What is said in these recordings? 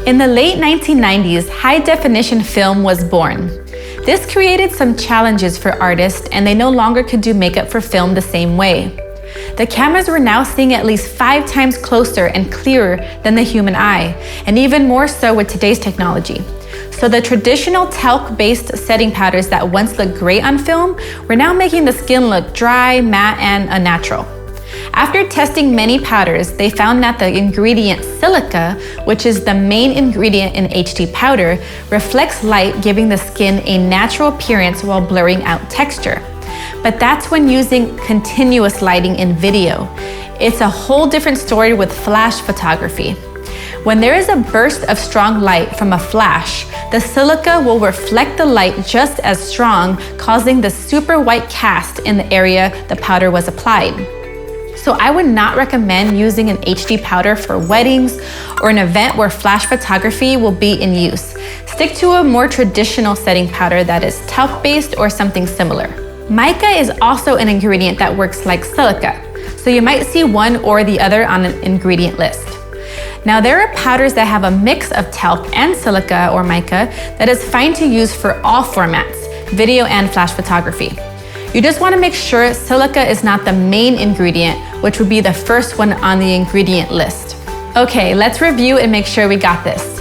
In the late 1990s, high-definition film was born. This created some challenges for artists, and they no longer could do makeup for film the same way. The cameras were now seeing at least 5 times closer and clearer than the human eye, and even more so with today's technology. So the traditional talc-based setting powders that once looked great on film were now making the skin look dry, matte, and unnatural. After testing many powders, they found that the ingredient silica, which is the main ingredient in HD powder, reflects light, giving the skin a natural appearance while blurring out texture. But that's when using continuous lighting in video. It's a whole different story with flash photography. When there is a burst of strong light from a flash, the silica will reflect the light just as strong, causing the super white cast in the area the powder was applied. So I would not recommend using an HD powder for weddings or an event where flash photography will be in use. Stick to a more traditional setting powder that is talc-based or something similar. Mica is also an ingredient that works like silica, so you might see one or the other on an ingredient list. Now there are powders that have a mix of talc and silica or mica that is fine to use for all formats, video and flash photography. You just want to make sure silica is not the main ingredient, which would be the first one on the ingredient list. Okay, let's review and make sure we got this.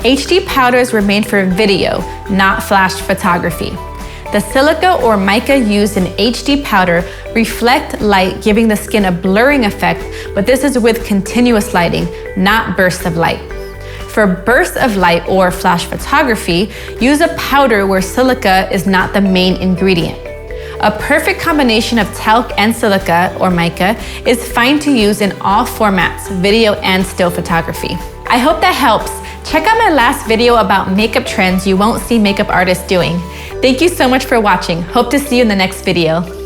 HD powders were made for video, not flash photography. The silica or mica used in HD powder reflect light, giving the skin a blurring effect, but this is with continuous lighting, not bursts of light. For bursts of light or flash photography, use a powder where silica is not the main ingredient. A perfect combination of talc and silica or mica is fine to use in all formats, video and still photography. I hope that helps. Check out my last video about makeup trends you won't see makeup artists doing. Thank you so much for watching. Hope to see you in the next video.